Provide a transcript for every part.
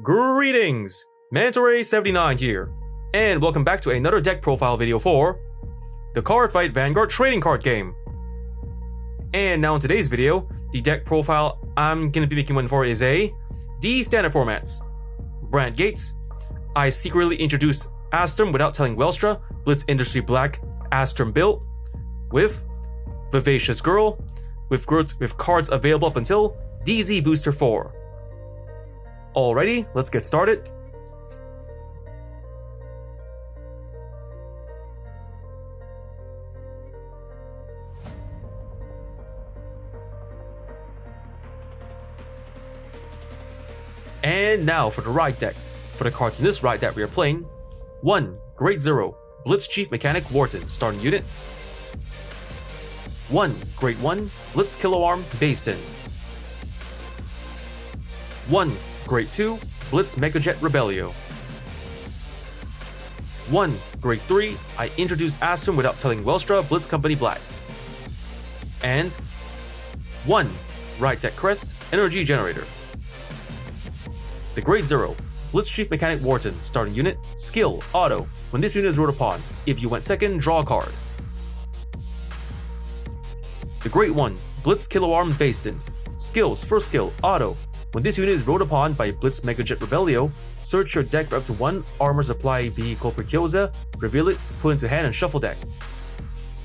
Greetings! Mantore79 here, and welcome back to another deck profile video for the Cardfight Vanguard trading card game. And now in today's video, the deck profile I'm going to be making one for is the standard formats. Brandt Gates. I secretly introduced Asturm without telling Welstra, Blitz Industry Black Asturm built, with Vivacious Girl, with cards available up until DZ Booster 4. Alrighty, let's get started. And now for the ride deck. For the cards in this ride deck we are playing: 1. Grade 0, Blitz Chief Mechanic Wharton, starting unit. 1. Grade 1, Blitz Kiloarm Baston. 1. Grade 2, Blitz Megajet Rebellio. 1. Grade 3, I introduced Asturm without telling Welstra, Blitz Company Black. And 1. Ride Deck Crest, Energy Generator. The Grade 0, Blitz Chief Mechanic Wharton, starting unit, skill, auto. When this unit is ruled upon, if you went second, draw a card. The Grade 1, Blitz Kiloarm Baston, skills, first skill, auto. When this unit is ruled upon by Blitz Megajet Rebellio, search your deck for up to 1 armor supply vehicle Preciosa, reveal it, put into hand and shuffle deck.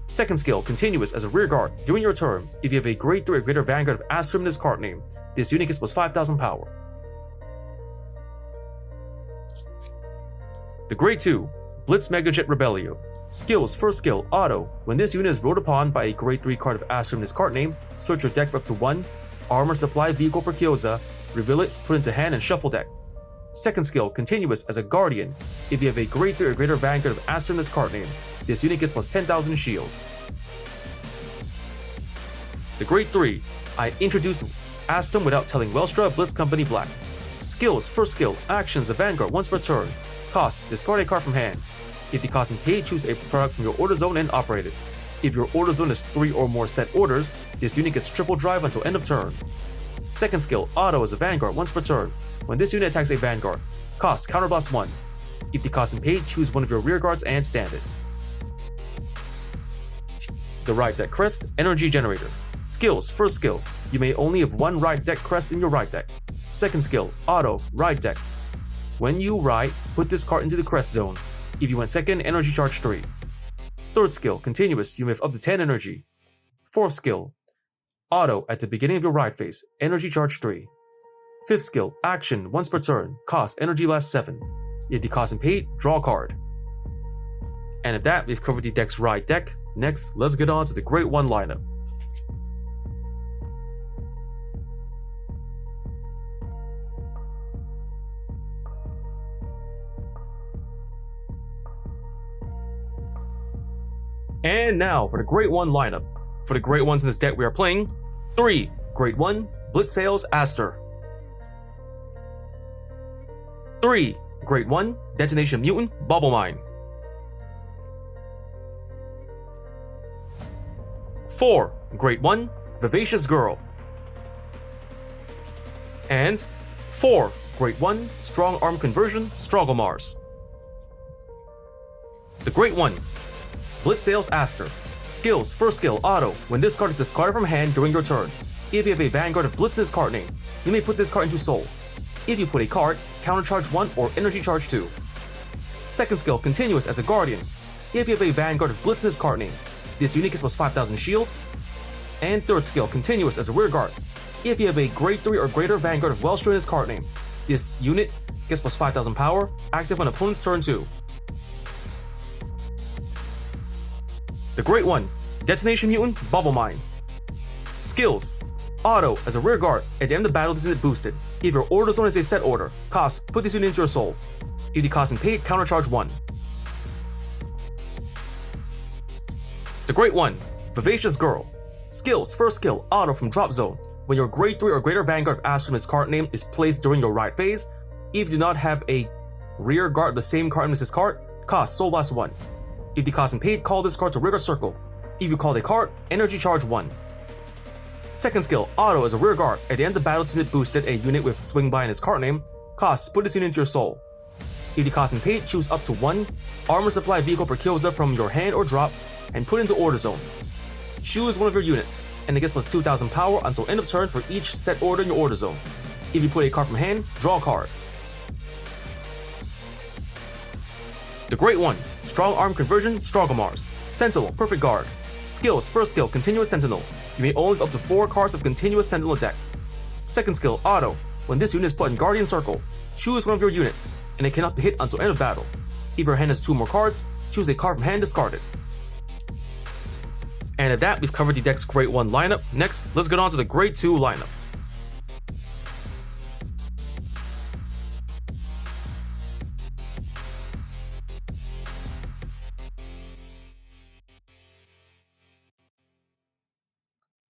Second skill, continuous as a rear guard. During your turn, if you have a grade 3 or greater Vanguard of Asturm in this card name, this unit gets plus 5,000 power. The Grade 2, Blitz Megajet Rebellio. Skills, first skill, auto. When this unit is ruled upon by a grade 3 card of Asturm in this card name, search your deck for up to 1 armor supply vehicle Preciosa, reveal it, put into hand and shuffle deck. Second skill, continuous as a guardian. If you have a grade 3 or greater Vanguard of Asturm in this card name, this unit gets plus 10,000 shield. The Grade 3, I introduced Asturm without telling Welstra, Blitz Company Black. Skills, first skill, actions, a Vanguard once per turn. Cost, discard a card from hand. If the cost and paid, choose a product from your order zone and operate it. If your order zone is 3 or more set orders, this unit gets triple drive until end of turn. Second skill, auto as a Vanguard once per turn. When this unit attacks a Vanguard, cost, counterblast 1. If the cost and paid, choose one of your rear guards and stand it. The Ride Deck Crest, Energy Generator. Skills, first skill, you may only have 1 Ride Deck Crest in your ride deck. Second skill, auto, ride deck. When you ride, put this card into the crest zone. If you went second, energy charge 3. Third skill, continuous, you may have up to 10 energy. Fourth skill, auto, at the beginning of your ride phase, energy charge 3. Fifth skill, action, once per turn, cost, energy lasts 7. If the cost and paid, draw a card. And at that, we've covered the deck's ride deck. Next, let's get on to the Grade 1 lineup. And now for the Grade 1 lineup. For the Grade 1s in this deck we are playing: 3. Grade 1, Blitz Sales Astur. 3. Grade 1, Detonation Mutant Bubble Mine. 4. Grade 1, Vivacious Girl. And 4. Grade 1, Strong Arm Conversion Struggle Mars. The Grade 1, Blitz Sales Astur. Skills, first skill, auto. When this card is discarded from hand during your turn, if you have a Vanguard of Blitz in this card name, you may put this card into Soul. If you put a card, counter charge 1 or energy charge 2. Second skill, continuous as a guardian. If you have a Vanguard of Blitz in this card name, this unit gets plus 5,000 shield. And third skill, continuous as a rear guard. If you have a grade 3 or greater Vanguard of Welstra in this card name, this unit gets plus 5,000 power, active on opponent's turn 2. The Grade 1, Detonation Mutant Bubble Mine. Skills, auto as a rear guard. At the end of the battle, this unit boosted. If your order zone is a set order, cost, put this unit into your soul. If the cost and paid, countercharge 1. The Grade 1, Vivacious Girl. Skills, first skill, auto from drop zone. When your grade 3 or greater Vanguard of Asturm's card name is placed during your ride phase, if you do not have a rear guard of the same card name as this card, cost, Soul Blast 1. If the cost and paid, call this card to rear guard circle. If you call a card, energy charge 1. Second skill, auto as a rear guard. At the end of the battle, this unit boosted a unit with swing by in its card name. Cost, put this unit into your soul. If the cost and paid, choose up to 1 armor supply vehicle Preciosa from your hand or drop and put into order zone. Choose one of your units, and it gets plus 2000 power until end of turn for each set order in your order zone. If you put a card from hand, draw a card. The Great One, Strong Arm Conversion, Strogomars. Sentinel, Perfect Guard. Skills, first skill, Continuous Sentinel. You may only have up to 4 cards of Continuous Sentinel deck. Second skill, Auto. When this unit is put in Guardian Circle, choose one of your units, and it cannot be hit until end of battle. If your hand has 2 more cards, choose a card from hand discarded. And at that, we've covered the deck's Grade 1 lineup. Next, let's get on to the Grade 2 lineup.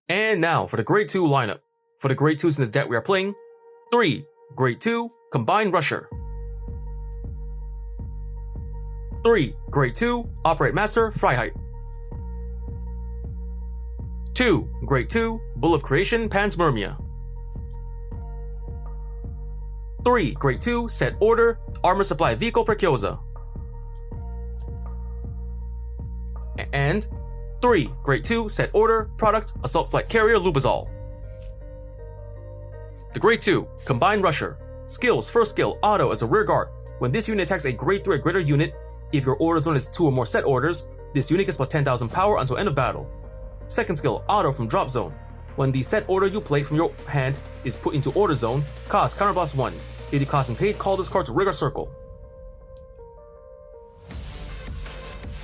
And now for the Grade 2 lineup. For the Grade 2s in this deck we are playing 3 Grade 2 Combined Rusher, 3 Grade 2 Operate Master Freiheit, 2 Grade 2 Bull of Creation Panspermia, 3 Grade 2 Set Order Armor Supply Vehicle Preciosa, and 3 Grade 2 Set Order Product Assault Flight Carrier Lubazol. The Grade 2 Combined Rusher. Skills, first skill, Auto as a rear guard. When this unit attacks a Grade 3 or greater unit, if your order zone is 2 or more set orders, this unit gets plus 10,000 power until end of battle. Second skill, Auto from Drop Zone. When the set order you play from your hand is put into order zone, cost counterblast 1. If the cost and paid, call this card to Rigor Circle.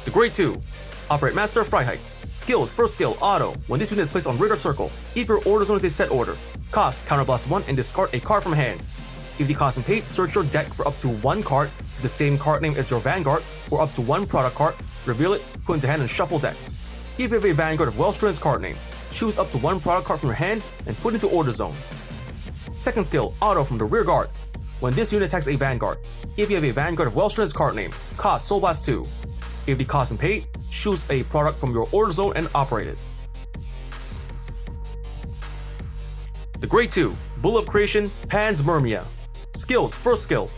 The Grade 2 Operate Master Freiheit. Skills, first skill, Auto. When this unit is placed on Rigor Circle, if your order zone is a set order, cost counterblast 1 and discard a card from hand. If the cost and paid, search your deck for up to 1 card with the same card name as your Vanguard, or up to 1 product card, reveal it, put into hand and shuffle deck. If you have a Vanguard of Welstra in its card name, choose up to 1 product card from your hand and put into order zone. Second skill, Auto from the rear guard. When this unit attacks a Vanguard, if you have a Vanguard of Welstra in its card name, cost Soul Blast 2. If the cost and paid, choose a product from your order zone and operate it. The Grade 2 Bull of Creation Panspermia. Skills, first skill,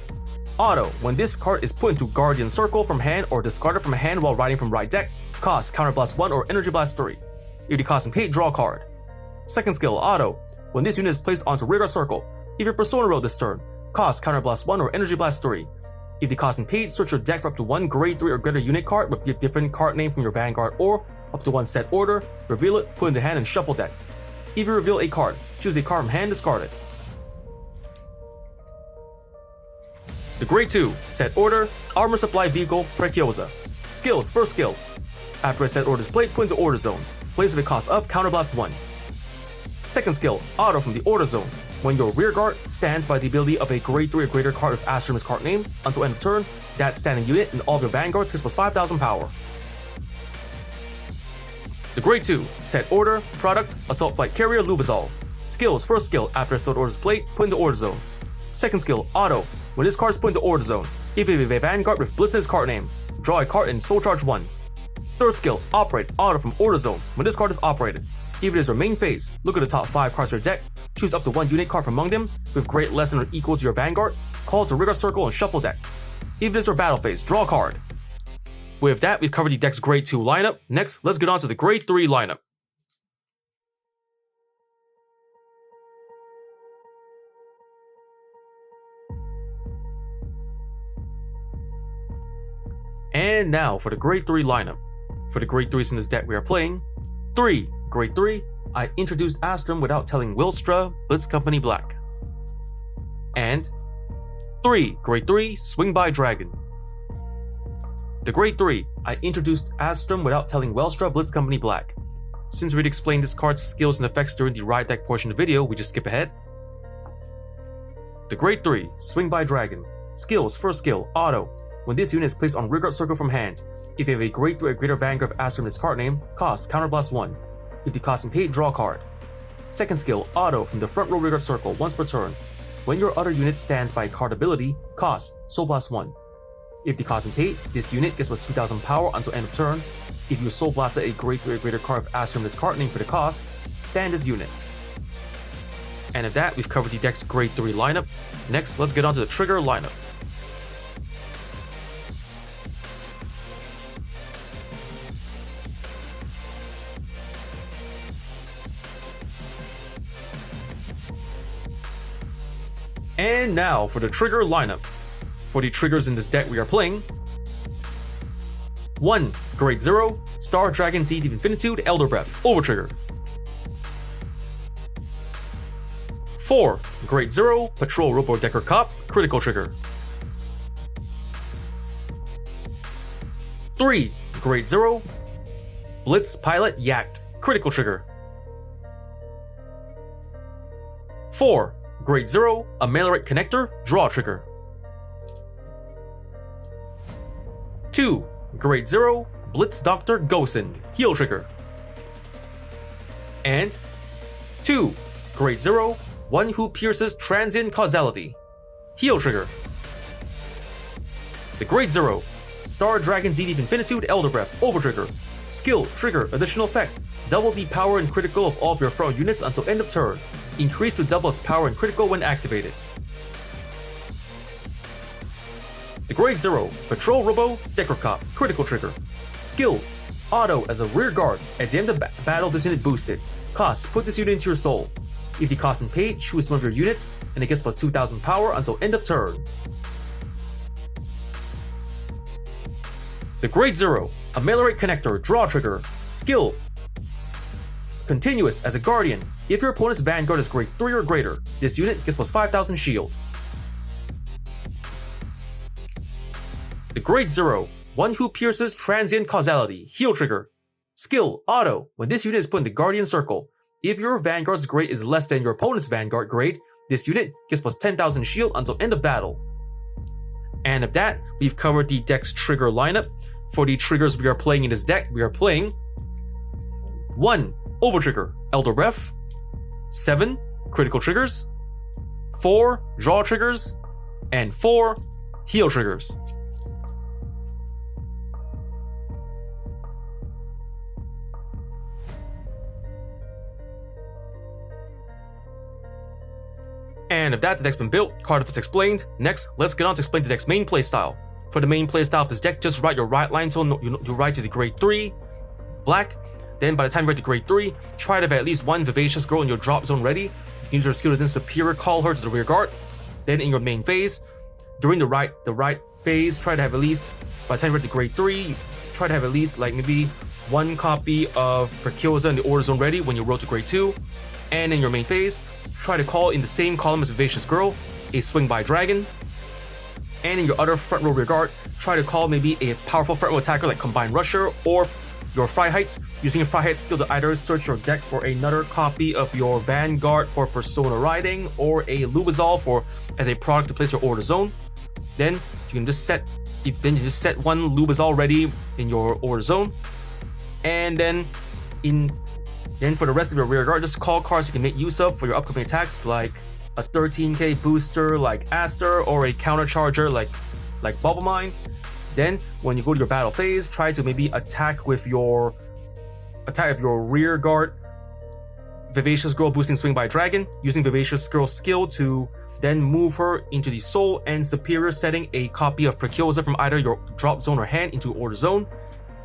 Auto. When this card is put into Guardian Circle from hand or discarded from hand while riding from right deck, cost Counterblast 1 or Energy Blast 3. If the cost and paid, draw a card. Second skill, Auto. When this unit is placed onto Rigor Circle, if your Persona rolled this turn, cost Counterblast 1 or Energy Blast 3. If the cost and paid, search your deck for up to 1 Grade 3 or greater unit card with a different card name from your Vanguard, or up to 1 set order, reveal it, put into hand and shuffle deck. If you reveal a card, choose a card from hand, discard it. The Grade 2 Set Order Armor Supply Vehicle Preciosa. Skills, first skill, after a set order is played, put into order zone. Plays if it costs of Counterblast 1. Second skill, Auto from the order zone. When your rear guard stands by the ability of a Grade 3 or greater card of Asturm's card name, until end of turn, that standing unit and all of your Vanguards gets plus 5,000 power. The Grade 2 Set Order Product Assault Flight Carrier Lubazol. Skills, first skill, after a set order is played, put into order zone. Second skill, Auto. When this card is put into order zone, if you have a Vanguard with Blitz in its card name, draw a card and Soul Charge 1. Third skill, Operate Auto from order zone. When this card is operated, if it is your main phase, look at the top 5 cards of your deck, choose up to 1 unit card from among them with grade less than or equal to your Vanguard, call it to Rigor Circle and shuffle deck. If it is your battle phase, draw a card. With that, we've covered the deck's Grade 2 lineup. Next, let's get on to the Grade 3 lineup. And now for the Grade 3 lineup. For the Grade 3s in this deck we are playing 3 Grade 3, I introduced Asturm without telling Welstra, Blitz Company Black. And 3 Grade 3, Swing by Dragon. The Grade 3, I introduced Asturm without telling Welstra, Blitz Company Black. Since we'd explained this card's skills and effects during the Riot Deck portion of the video, we just skip ahead. The Grade 3, Swing by Dragon. Skills, first skill, Auto. When this unit is placed on Rigor Circle from hand, if you have a Grade 3 or greater Vanguard of Asturm in its card name, cost Counterblast 1. If the cost and paid, draw a card. Second skill, Auto from the front row Rigor Circle once per turn. When your other unit stands by a card ability, cost Soul Blast 1. If the cost and paid, this unit gets plus 2,000 power until end of turn. If you Soul Blasted a Grade 3 or greater card of Asturm in its card name for the cost, stand this unit. And at that, we've covered the deck's grade 3 lineup. Next, let's get on to the trigger lineup. And now for the trigger lineup. For the triggers in this deck we are playing: 1. Grade 0, Star Dragon Deed of Infinitude, Elder Breath, Overtrigger. 4. Grade 0, Patrol Robo Decker Cop, Critical Trigger. 3. Grade 0, Blitz Pilot Yacht, Critical Trigger. 4. Grade 0, Amalurite Connector, Draw Trigger. 2. Grade 0, Blitz Doctor Gosen, Heal Trigger. And 2. Grade 0, One Who Pierces Transient Causality, Heal Trigger. The Grade 0, Star Dragon Deed of Infinitude, Elder Breath, Overtrigger. Skill, trigger, additional effect. Double the power and critical of all of your front units until end of turn. Increase to double its power and critical when activated. The Grade 0, Patrol Robo, Decker Cop, Critical Trigger. Skill, auto as a rear guard. At the end of battle, this unit boosted. Cost, put this unit into your soul. If the cost is paid, choose one of your units, and it gets plus 2000 power until end of turn. The Grade 0, Amalurite Connector, Draw Trigger. Skill, continuous as a guardian. If your opponent's Vanguard is grade 3 or greater, this unit gets plus 5000 shield. The Grade 0, One Who Pierces Transient Causality, Heal Trigger. Skill, auto. When this unit is put in the Guardian Circle, if your Vanguard's grade is less than your opponent's Vanguard grade, this unit gets plus 10,000 shield until end of battle. And of that, we've covered the deck's trigger lineup. For the triggers we are playing in this deck, we are playing 1. Overtrigger, Elder Breath. 7. Critical Triggers. 4. Draw Triggers. And 4. Heal Triggers. And if that, the deck's been built, Cardfight explained. Next, let's get on to explain the deck's main playstyle. For the main playstyle of this deck, just write your right line so you write to the grade 3, black. Then by the time you write to grade 3, try to have at least one Vivacious girl in your drop zone ready. You can use your skill to then superior call her to the rear guard. Then in your main phase, during the right phase, try to have at least, by the time you write to grade 3, try to have at least like maybe one copy of Preciosa in the order zone ready when you roll to grade 2. And in your main phase, try to call in the same column as Vivacious Girl, a Swing by Dragon. And in your other front row rear guard, try to call maybe a powerful front row attacker like Combined Rusher or your Freiheit, using your Freiheit skill to either search your deck for another copy of your Vanguard for Persona Riding or a Lubazol for as a product to place your order zone. Then you can just set one Lubazol ready in your order zone. And then for the rest of your rear guard, just call cards you can make use of for your upcoming attacks, like a 13k booster like Asturm or a countercharger like Bubble Mine. Then when you go to your battle phase, try to maybe attack with your rear guard Vivacious Girl boosting Swing by Dragon, using Vivacious Girl's skill to then move her into the soul and superior setting a copy of Preciosa from either your drop zone or hand into order zone.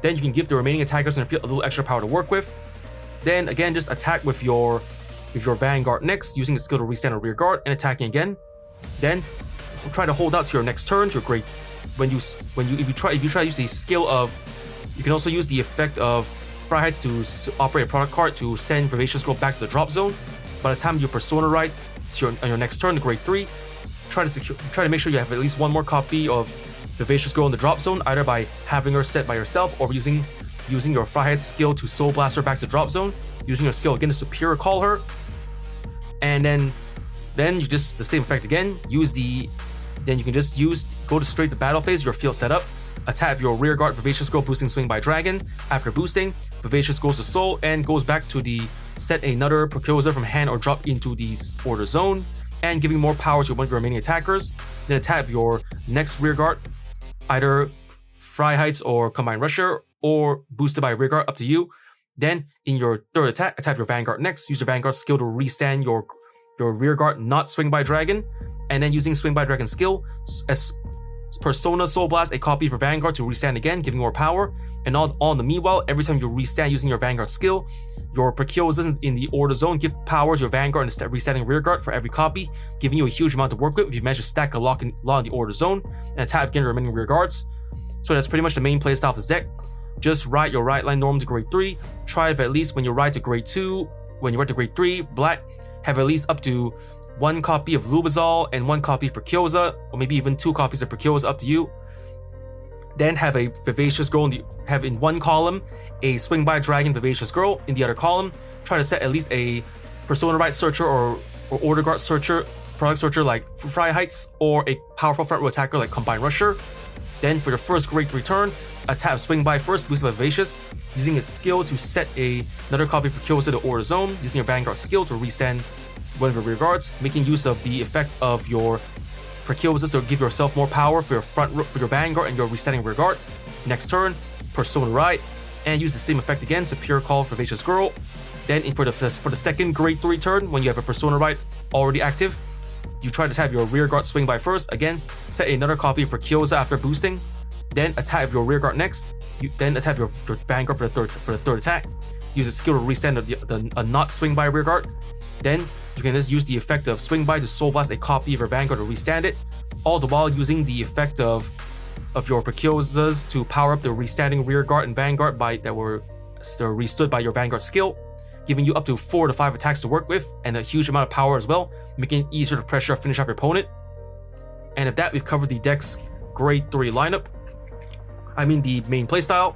Then you can give the remaining attackers in the field a little extra power to work with. Then again, just attack with your Vanguard next, using the skill to restand a rear guard and attacking again. Then try to hold out to your next turn to your grade. If you try to use the skill of, you can also use the effect of Freiheit to operate a product card to send Vivacious Girl back to the drop zone. By the time you Persona Ride on your next turn to grade 3, try to make sure you have at least one more copy of Vivacious Girl in the drop zone, either by having her set by yourself or using your Freiheit skill to Soul Blast her back to the drop zone, using your skill again to superior call her. And then you just the same effect again. Then you can just go to straight to battle phase, your field setup, attack your rear guard Vivacious Girl boosting Swing by Dragon. After boosting, Vivacious goes to soul and goes back to the set another Preciosa from hand or drop into the order zone, and giving more power to one of your remaining attackers. Then attack your next rear guard, either Freiheit or Combined Rusher, or boosted by rear guard, up to you. Then in your third attack your Vanguard next. Use your Vanguard skill to restand your your rear guard not swing by dragon, and then using swing by dragon skill as Persona Soul Blast a copy for Vanguard to restand again, giving more power. And all in the meanwhile, every time you restand using your Vanguard skill, your Prekyosas in the order zone give power to your Vanguard and restanding rear guard for every copy, giving you a huge amount to work with if you manage to stack a lot in the order zone and attack again your remaining rear guards. So that's pretty much the main playstyle of this deck. Just ride your right line norm to grade 3. Try if at least when you ride to grade 2, when you ride to grade 3, black, have at least up to 1 copy of Lubazol and 1 copy of Precyosa, or maybe even 2 copies of Precyosa, up to you. Then have a Vivacious Girl have in one column a Swing by Dragon Vivacious Girl. In the other column, try to set at least a Persona Right Searcher or Order Guard Searcher, Product Searcher like Fry Heights, or a powerful front row attacker like Combine Rusher. Then for your first grade return, attack Swing by first, boosted by Vivacious, using its skill to set another copy of Precyosa to the order zone, using your Vanguard skill to restand one of your rear guards, making use of the effect of your Prekyosas to give yourself more power for your Vanguard and your resetting rear guard. Next turn, Persona Right, and use the same effect again, Superior Call for Vivacious Girl. Then for the second grade 3 turn, when you have a Persona Right already active, you try to have your rear guard swing by first. Again, set another copy for Precyosa after boosting. Then attack your rear guard next. Then attack your Vanguard for the third attack. Use its skill to restand a not swing by rear guard. Then you can just use the effect of swing by to soul blast a copy of your Vanguard to restand it, all the while using the effect of your Prekyosas to power up the restanding rear guard and Vanguard that were restood by your Vanguard skill, giving you up to 4 to 5 attacks to work with and a huge amount of power as well, making it easier to pressure or finish off your opponent. And with that, we've covered the deck's grade 3 lineup. I mean the main playstyle.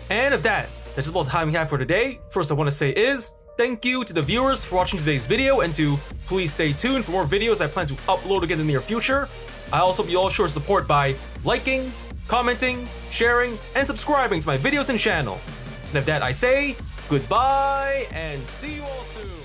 And with that, that's about the time we have for today. First I want to say is, thank you to the viewers for watching today's video, and to please stay tuned for more videos I plan to upload again in the near future. I also hope you all show support by liking, commenting, sharing, and subscribing to my videos and channel. And with that I say, goodbye and see you all soon.